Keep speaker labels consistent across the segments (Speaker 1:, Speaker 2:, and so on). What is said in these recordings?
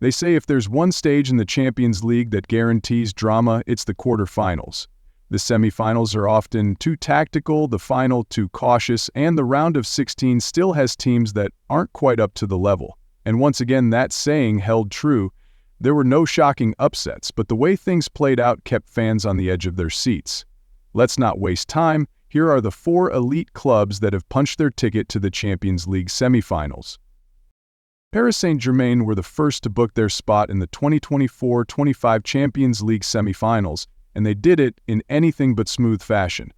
Speaker 1: They say if there's one stage in the Champions League that guarantees drama, it's the quarterfinals. The semifinals are often too tactical, the final too cautious, and the round of 16 still has teams that aren't quite up to the level. And once again, that saying held true. There were no shocking upsets, but the way things played out kept fans on the edge of their seats. Let's not waste time. Here are the 4 elite clubs that have punched their ticket to the Champions League semifinals. Paris Saint-Germain were the first to book their spot in the 2024-25 Champions League semifinals, and they did it in anything but smooth fashion.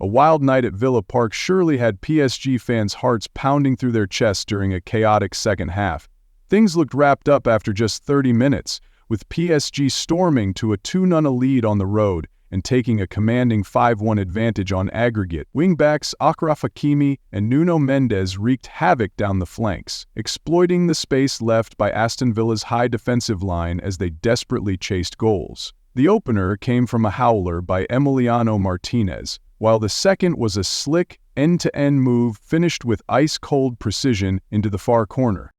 Speaker 1: A wild night at Villa Park surely had PSG fans' hearts pounding through their chests during a chaotic second half. Things looked wrapped up after just 30 minutes, with PSG storming to a 2-0 lead on the road and taking a commanding 5-1 advantage on aggregate. Wingbacks Achraf Hakimi and Nuno Mendes wreaked havoc down the flanks, exploiting the space left by Aston Villa's high defensive line as they desperately chased goals. The opener came from a howler by Emiliano Martinez, while the second was a slick, end-to-end move finished with ice-cold precision into the far corner.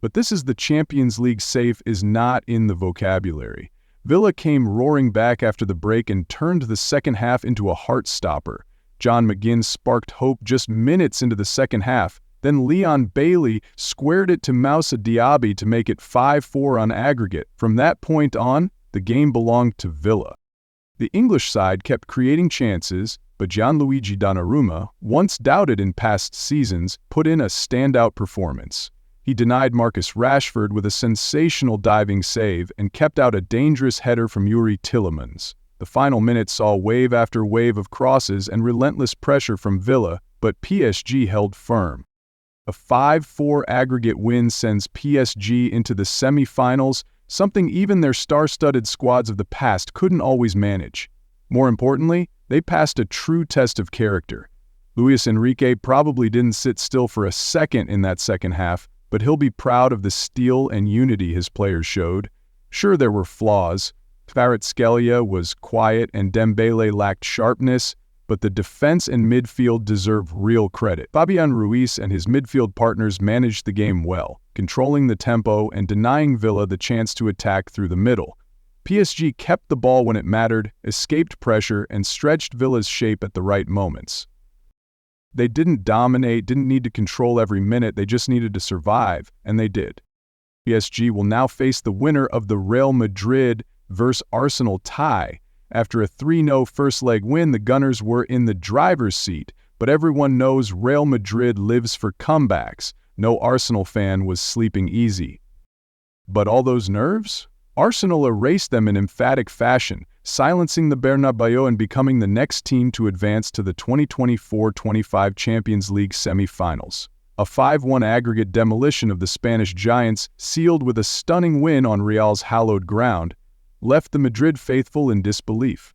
Speaker 1: But this is the Champions League safe is not in the vocabulary. Villa came roaring back after the break and turned the second half into a heart-stopper. John McGinn sparked hope just minutes into the second half. Then Leon Bailey squared it to Moussa Diaby to make it 5-4 on aggregate. From that point on, the game belonged to Villa. The English side kept creating chances, but Gianluigi Donnarumma, once doubted in past seasons, put in a standout performance. He denied Marcus Rashford with a sensational diving save and kept out a dangerous header from Yuri Tielemans. The final minutes saw wave after wave of crosses and relentless pressure from Villa, but PSG held firm. A 5-4 aggregate win sends PSG into the semi-finals, something even their star-studded squads of the past couldn't always manage. More importantly, they passed a true test of character. Luis Enrique probably didn't sit still for a second in that second half, but he'll be proud of the steel and unity his players showed. Sure, there were flaws. Kvaratskhelia was quiet and Dembele lacked sharpness, but the defense and midfield deserve real credit. Fabian Ruiz and his midfield partners managed the game well, controlling the tempo and denying Villa the chance to attack through the middle. PSG kept the ball when it mattered, escaped pressure, and stretched Villa's shape at the right moments. They didn't dominate, didn't need to control every minute, they just needed to survive, and they did. PSG will now face the winner of the Real Madrid vs Arsenal tie. After a 3-0 first-leg win, the Gunners were in the driver's seat, but everyone knows Real Madrid lives for comebacks. No Arsenal fan was sleeping easy. But all those nerves? Arsenal erased them in emphatic fashion, silencing the Bernabeu and becoming the next team to advance to the 2024-25 Champions League semi-finals. A 5-1 aggregate demolition of the Spanish giants, sealed with a stunning win on Real's hallowed ground, left the Madrid faithful in disbelief.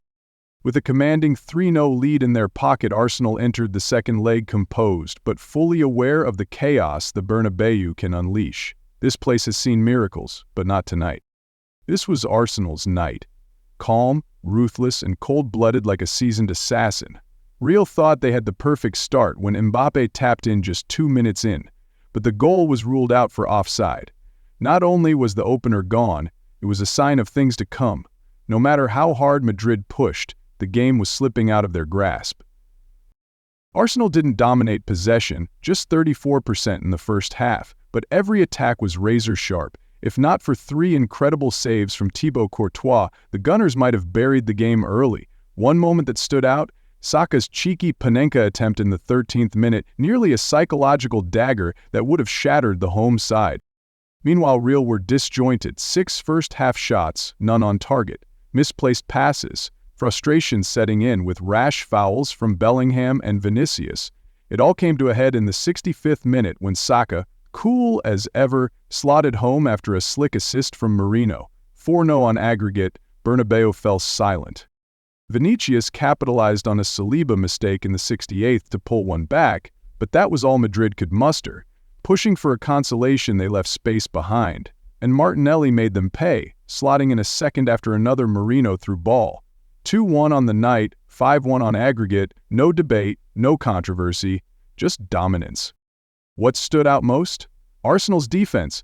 Speaker 1: With a commanding 3-0 lead in their pocket, Arsenal entered the second leg composed, but fully aware of the chaos the Bernabeu can unleash. This place has seen miracles, but not tonight. This was Arsenal's night. Calm, ruthless, and cold-blooded like a seasoned assassin. Real thought they had the perfect start when Mbappe tapped in just 2 minutes in, but the goal was ruled out for offside. Not only was the opener gone, it was a sign of things to come. No matter how hard Madrid pushed, the game was slipping out of their grasp. Arsenal didn't dominate possession, just 34% in the first half, but every attack was razor-sharp. If not for 3 incredible saves from Thibaut Courtois, the Gunners might have buried the game early. One moment that stood out, Saka's cheeky Panenka attempt in the 13th minute, nearly a psychological dagger that would have shattered the home side. Meanwhile, Real were disjointed, 6 first-half shots, none on target, misplaced passes, frustration setting in with rash fouls from Bellingham and Vinicius. It all came to a head in the 65th minute when Saka, cool as ever, slotted home after a slick assist from Merino. 4-0 on aggregate, Bernabeu fell silent. Vinicius capitalized on a Saliba mistake in the 68th to pull one back, but that was all Madrid could muster. Pushing for a consolation, they left space behind, and Martinelli made them pay, slotting in a second after another Merino through ball. 2-1 on the night, 5-1 on aggregate, no debate, no controversy, just dominance. What stood out most? Arsenal's defense.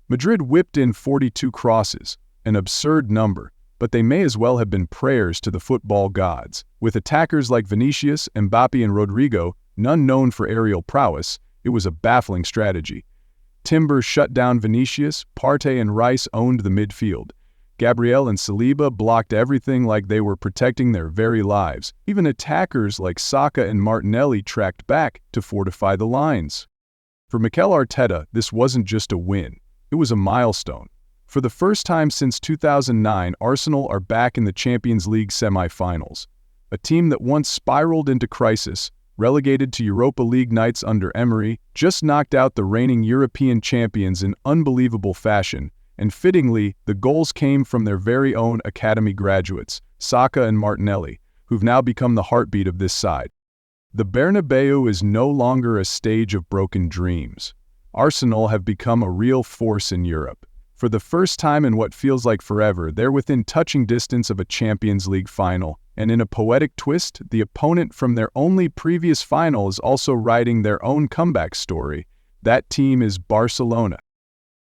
Speaker 1: Madrid whipped in 42 crosses, an absurd number, but they may as well have been prayers to the football gods. With attackers like Vinicius, Mbappe and Rodrigo, none known for aerial prowess, it was a baffling strategy. Timber shut down Vinicius, Partey and Rice owned the midfield. Gabriel and Saliba blocked everything like they were protecting their very lives. Even attackers like Saka and Martinelli tracked back to fortify the lines. For Mikel Arteta, this wasn't just a win, it was a milestone. For the first time since 2009, Arsenal are back in the Champions League semi-finals. A team that once spiraled into crisis, relegated to Europa League nights under Emery, just knocked out the reigning European champions in unbelievable fashion, and fittingly, the goals came from their very own academy graduates, Saka and Martinelli, who've now become the heartbeat of this side. The Bernabeu is no longer a stage of broken dreams. Arsenal have become a real force in Europe. For the first time in what feels like forever, they're within touching distance of a Champions League final, and in a poetic twist, the opponent from their only previous final is also writing their own comeback story. That team is Barcelona.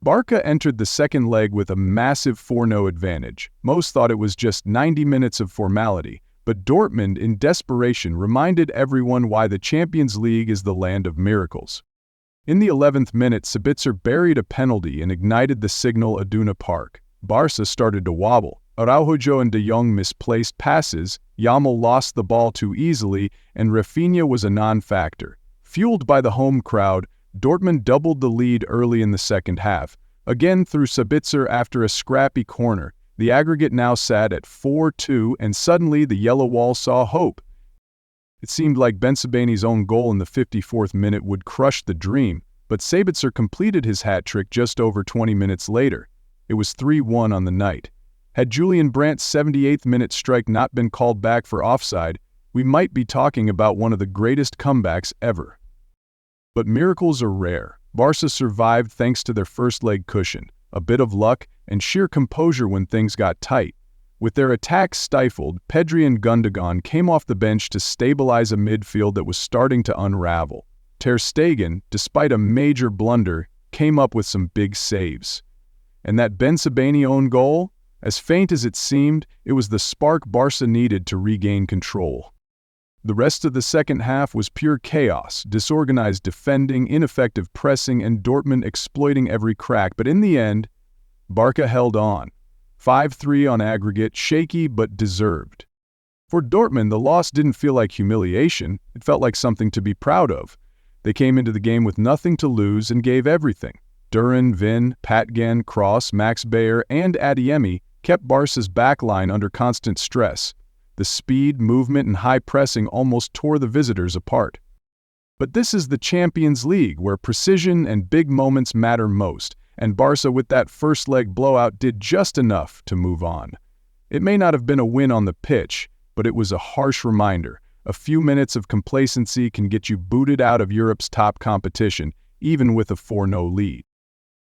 Speaker 1: Barca entered the second leg with a massive 4-0 advantage. Most thought it was just 90 minutes of formality, but Dortmund, in desperation, reminded everyone why the Champions League is the land of miracles. In the 11th minute, Sabitzer buried a penalty and ignited the signal Iduna Park. Barca started to wobble. Araujo and De Jong misplaced passes, Yamal lost the ball too easily, and Rafinha was a non-factor. Fueled by the home crowd, Dortmund doubled the lead early in the second half, again through Sabitzer after a scrappy corner. The aggregate now sat at 4-2, and suddenly the yellow wall saw hope. It seemed like Bensebaini's own goal in the 54th minute would crush the dream, but Sabitzer completed his hat-trick just over 20 minutes later. It was 3-1 on the night. Had Julian Brandt's 78th minute strike not been called back for offside, we might be talking about one of the greatest comebacks ever. But miracles are rare. Barca survived thanks to their first-leg cushion, a bit of luck, and sheer composure when things got tight. With their attacks stifled, Pedri and Gundogan came off the bench to stabilize a midfield that was starting to unravel. Ter Stegen, despite a major blunder, came up with some big saves. And that Bensebaini own goal? As faint as it seemed, it was the spark Barca needed to regain control. The rest of the second half was pure chaos, disorganized defending, ineffective pressing, and Dortmund exploiting every crack, but in the end, Barca held on. 5-3 on aggregate, shaky but deserved. For Dortmund, the loss didn't feel like humiliation, it felt like something to be proud of. They came into the game with nothing to lose and gave everything. Duran, Vin, Patgen, Kroos, Max Bayer, and Adeyemi kept Barca's backline under constant stress. The speed, movement, and high pressing almost tore the visitors apart. But this is the Champions League, where precision and big moments matter most, and Barca with that first-leg blowout did just enough to move on. It may not have been a win on the pitch, but it was a harsh reminder. A few minutes of complacency can get you booted out of Europe's top competition, even with a 4-0 lead.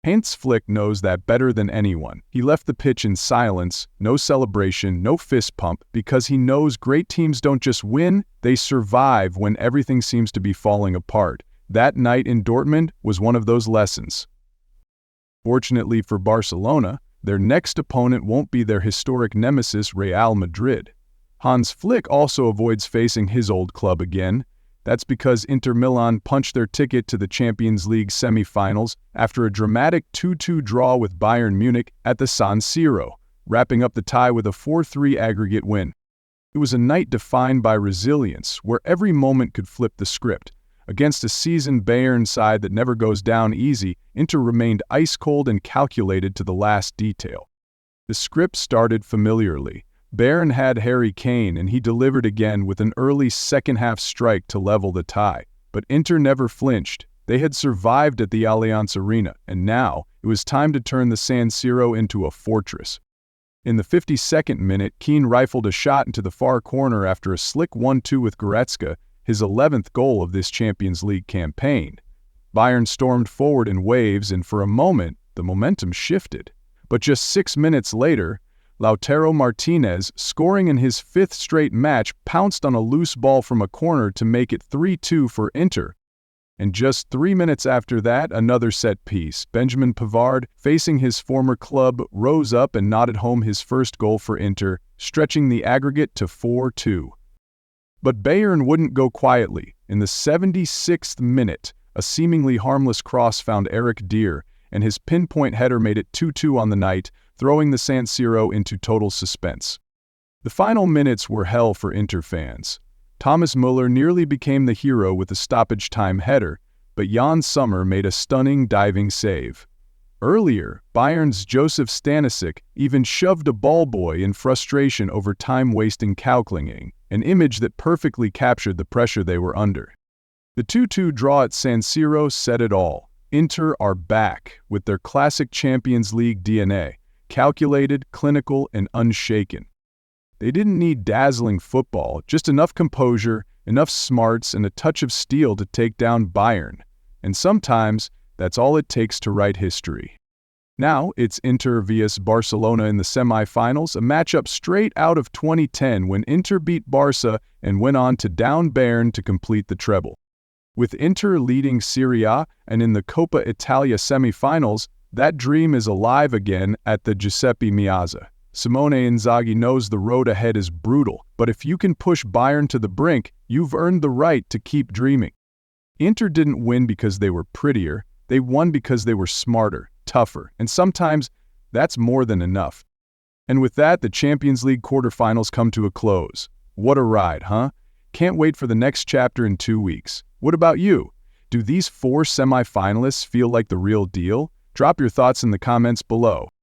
Speaker 1: Hans Flick knows that better than anyone. He left the pitch in silence, no celebration, no fist pump, because he knows great teams don't just win, they survive when everything seems to be falling apart. That night in Dortmund was one of those lessons. Fortunately for Barcelona, their next opponent won't be their historic nemesis Real Madrid. Hans Flick also avoids facing his old club again. That's because Inter Milan punched their ticket to the Champions League semi-finals after a dramatic 2-2 draw with Bayern Munich at the San Siro, wrapping up the tie with a 4-3 aggregate win. It was a night defined by resilience, where every moment could flip the script. Against a seasoned Bayern side that never goes down easy, Inter remained ice-cold and calculated to the last detail. The script started familiarly. Bayern had Harry Kane, and he delivered again with an early second-half strike to level the tie. But Inter never flinched. They had survived at the Allianz Arena, and now it was time to turn the San Siro into a fortress. In the 52nd minute, Keane rifled a shot into the far corner after a slick 1-2 with Goretzka, his 11th goal of this Champions League campaign. Bayern stormed forward in waves, and for a moment, the momentum shifted. But just 6 minutes later, Lautaro Martinez, scoring in his 5th straight match, pounced on a loose ball from a corner to make it 3-2 for Inter. And just 3 minutes after that, another set piece. Benjamin Pavard, facing his former club, rose up and nodded home his first goal for Inter, stretching the aggregate to 4-2. But Bayern wouldn't go quietly. In the 76th minute, a seemingly harmless cross found Eric Dier, and his pinpoint header made it 2-2 on the night, throwing the San Siro into total suspense. The final minutes were hell for Inter fans. Thomas Müller nearly became the hero with a stoppage-time header, but Jan Sommer made a stunning diving save. Earlier, Bayern's Josef Stanisic even shoved a ball boy in frustration over time-wasting Kauklinging, an image that perfectly captured the pressure they were under. The 2-2 draw at San Siro said it all. Inter are back, with their classic Champions League DNA, calculated, clinical, and unshaken. They didn't need dazzling football, just enough composure, enough smarts, and a touch of steel to take down Bayern. And sometimes, that's all it takes to write history. Now, it's Inter vs Barcelona in the semi-finals, a matchup straight out of 2010 when Inter beat Barca and went on to down Bayern to complete the treble. With Inter leading Serie A and in the Coppa Italia semi-finals, that dream is alive again at the Giuseppe Meazza. Simone Inzaghi knows the road ahead is brutal, but if you can push Bayern to the brink, you've earned the right to keep dreaming. Inter didn't win because they were prettier, they won because they were smarter, tougher, and sometimes that's more than enough. And with that, the Champions League quarterfinals come to a close. What a ride, huh? Can't wait for the next chapter in 2 weeks. What about you? Do these 4 semi-finalists feel like the real deal? Drop your thoughts in the comments below.